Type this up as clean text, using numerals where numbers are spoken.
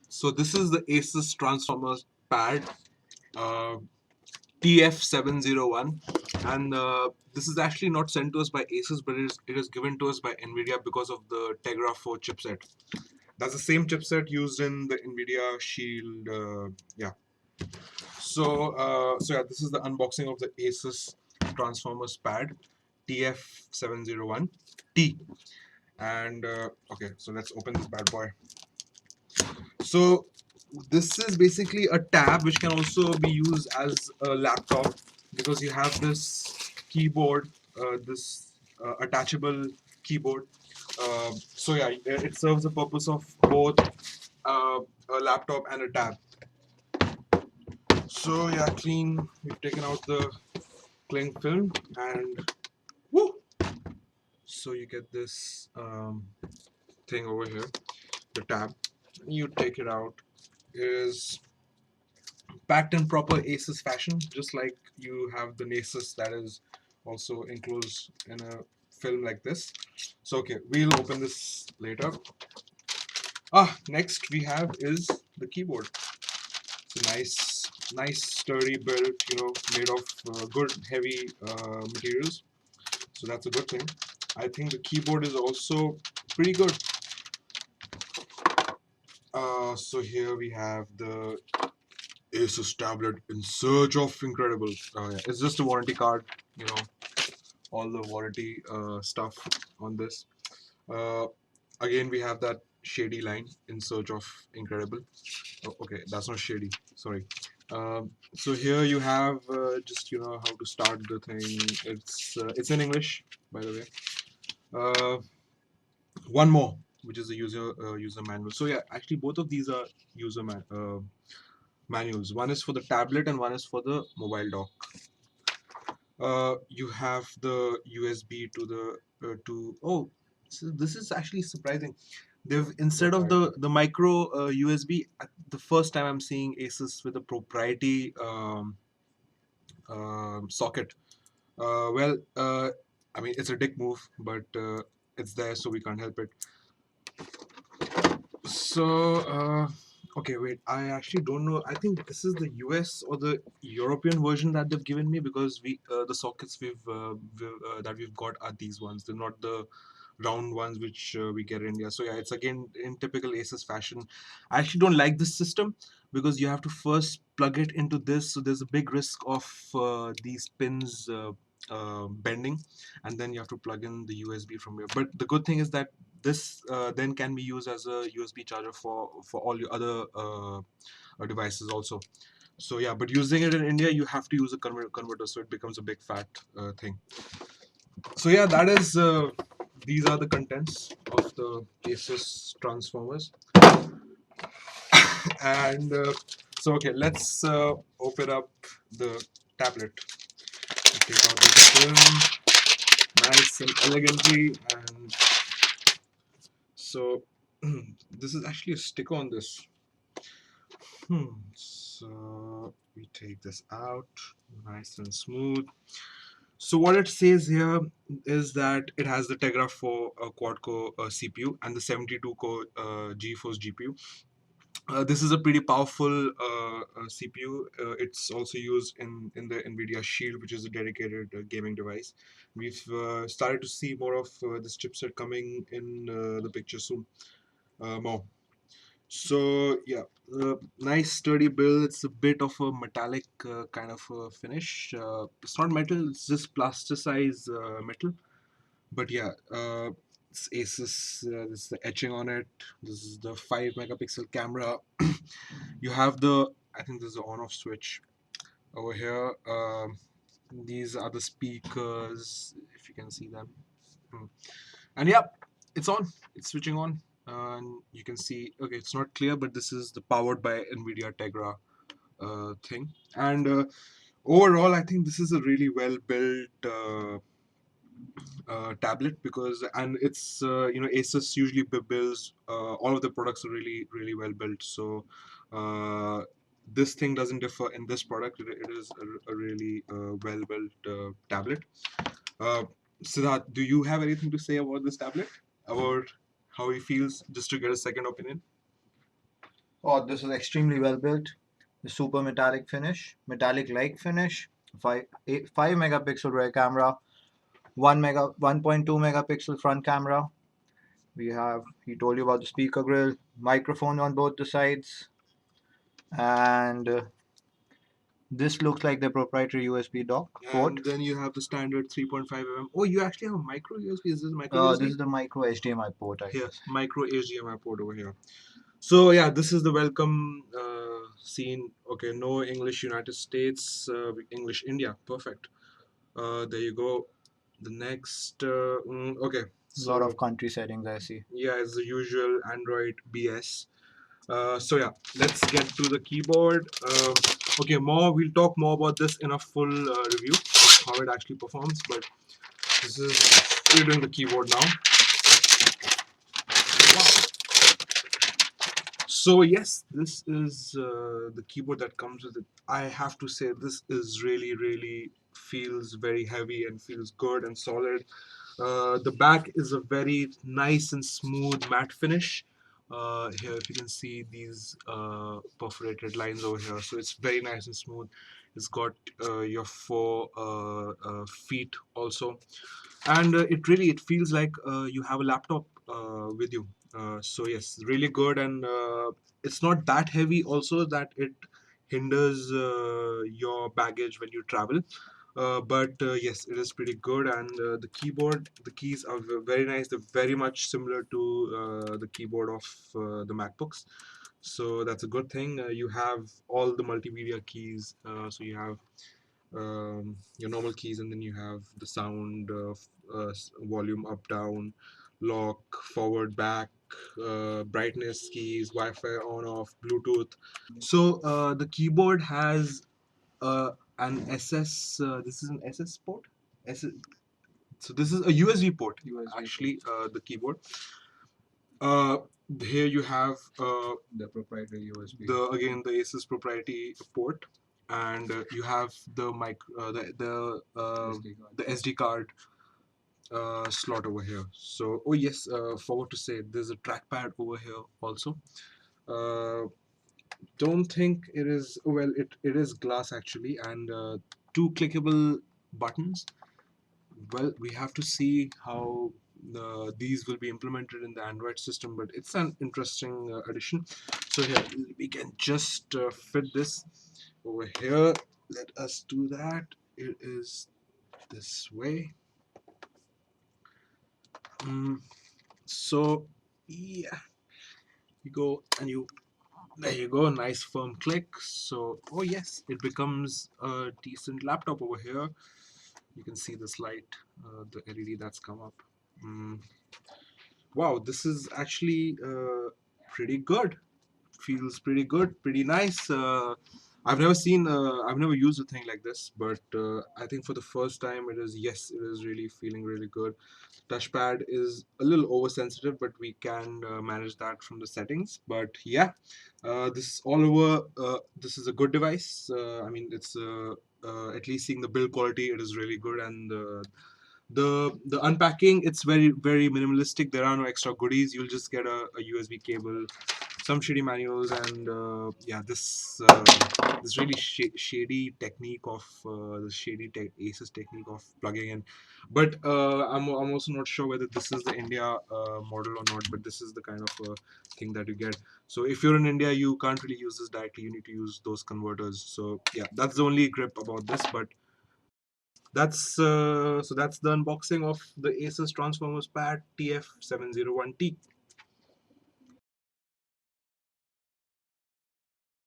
So this is the ASUS Transformer Pad uh, TF701, and this is actually not sent to us by ASUS, but it is given to us by Nvidia because of the Tegra 4 chipset. That's the same chipset used in the Nvidia Shield. Yeah. So yeah, this is the unboxing of the Asus Transformers Pad TF701T. And okay, so let's open this bad boy. So this is basically a tab which can also be used as a laptop because you have this keyboard, this attachable keyboard. So yeah, it serves the purpose of both a laptop and a tab. So yeah, clean. We've taken out the cling film and woo! So you get this thing over here, the tab. You take it out. It is packed in proper Asus fashion, just like you have the Asus that is also enclosed in a film like this. So okay, we'll open this later. Next we have is the keyboard. It's a nice sturdy build, made of good heavy materials. So that's a good thing. I think the keyboard is also pretty good. So here we have the Asus tablet in search of incredible. Yeah. It's just a warranty card, you know, all the warranty stuff on this. Uh, Again, we have that shady line in search of incredible. Oh, okay, that's not shady. Sorry. So here you have just how to start the thing. It's in English, by the way. Uh, One more, which is a user manual. So yeah, actually both of these are manuals. One is for the tablet and one is for the mobile dock. You have the USB to the to oh, so this is actually surprising. They've instead of the micro USB, the first time I'm seeing Asus with a proprietary socket. Well, I mean it's a dick move, but it's there, so we can't help it. So, okay, wait. I actually don't know. I think this is the US or the European version that they've given me because the sockets that we've got are these ones. They're not the round ones which we get in India. So yeah, it's again in typical Asus fashion. I actually don't like this system because you have to first plug it into this. So there's a big risk of these pins bending, and then you have to plug in the USB from here. But the good thing is that this then can be used as a USB charger for all your other devices also. So yeah, but using it in India, you have to use a converter, so it becomes a big fat thing. So yeah, that is these are the contents of the Asus Transformers, and so okay, let's open up the tablet. Take out the film, nice and elegantly, and so this is actually a sticker on this. So we take this out, nice and smooth. So what it says here is that it has the Tegra 4 quad-core CPU and the 72-core GeForce GPU. This is a pretty powerful CPU. It's also used in the Nvidia Shield, which is a dedicated gaming device. We've started to see more of this chipset coming in the picture soon. More. So yeah, nice sturdy build. It's a bit of a metallic kind of finish. It's not metal; it's just plasticized metal. But yeah, it's Asus. This is the etching on it. This is the 5 megapixel camera. You have the, I think this is the on-off switch over here. These are the speakers, if you can see them. And yeah, it's on. It's switching on. And you can see, okay, it's not clear, but this is the powered by Nvidia Tegra thing. And overall, I think this is a really well built tablet because, and it's Asus usually builds all of the products are really well built. So this thing doesn't differ in this product. It is a really well built tablet. Uh, Siddharth, do you have anything to say about this tablet? About how he feels, just to get a second opinion? Oh, this is extremely well built. The super metallic finish, metallic-like finish. 5 megapixel rear camera, 1.2 megapixel front camera. We have, he told you about the speaker grill, microphone on both the sides, and this looks like the proprietary USB dock port. And then you have the standard 3.5 mm. Oh, you actually have a micro USB. Is this micro USB? This is the micro HDMI port, I Here, guess. micro HDMI port over here. So yeah, this is the welcome scene. Okay, no English United States, English India. Perfect. There you go. The next, okay. A lot of So country settings I see. yeah, it's the usual Android BS. So yeah, let's get to the keyboard. Okay, we'll talk more about this in a full review of how it actually performs. But this is we're doing the keyboard now. Wow. So yes, this is the keyboard that comes with it. I have to say this is really feels very heavy and feels good and solid. The back is a very nice and smooth matte finish. Here, if you can see these perforated lines over here, so it's very nice and smooth. It's got your four feet also, and it feels like you have a laptop with you. So yes, really good, and it's not that heavy also that it hinders your baggage when you travel. But yes, it is pretty good, and the keys are very nice. They're very much similar to the keyboard of the MacBooks, so that's a good thing. You have all the multimedia keys, so you have your normal keys, and then you have the sound, volume up, down, lock, forward, back, brightness keys, Wi-Fi on, off, Bluetooth. So the keyboard has an SS. This is an SS port. SS, so this is a USB port. Actually, the keyboard. Uh, Here you have the proprietary USB. The Asus proprietary port, and you have the mic, the SD card slot over here. So oh yes, forgot to say there's a trackpad over here also. Uh, don't think it is well. It is glass actually, and two clickable buttons. Well, we have to see how these will be implemented in the Android system, but it's an interesting addition. So here we can just fit this over here. Let us do that. It is this way. Mm, so yeah, you go and you there you go, nice firm click. So oh yes, it becomes a decent laptop over here. You can see this light, the LED that's come up. Mm, wow, this is actually pretty good. Feels pretty good, pretty nice. I've never used a thing like this, but I think for the first time, it is really feeling really good. Touchpad is a little oversensitive, but we can manage that from the settings. But yeah, this is all over. This is a good device. I mean, it's at least seeing the build quality, it is really good, and the unpacking, it's very minimalistic. There are no extra goodies. You'll just get a USB cable, some shitty manuals, and yeah, this really shady technique of the Asus technique of plugging in. But I'm also not sure whether this is the India model or not. But this is the kind of thing that you get. So if you're in India, you can't really use this directly. You need to use those converters. So yeah, that's the only grip about this. But that's the unboxing of the Asus Transformer Pad TF701T.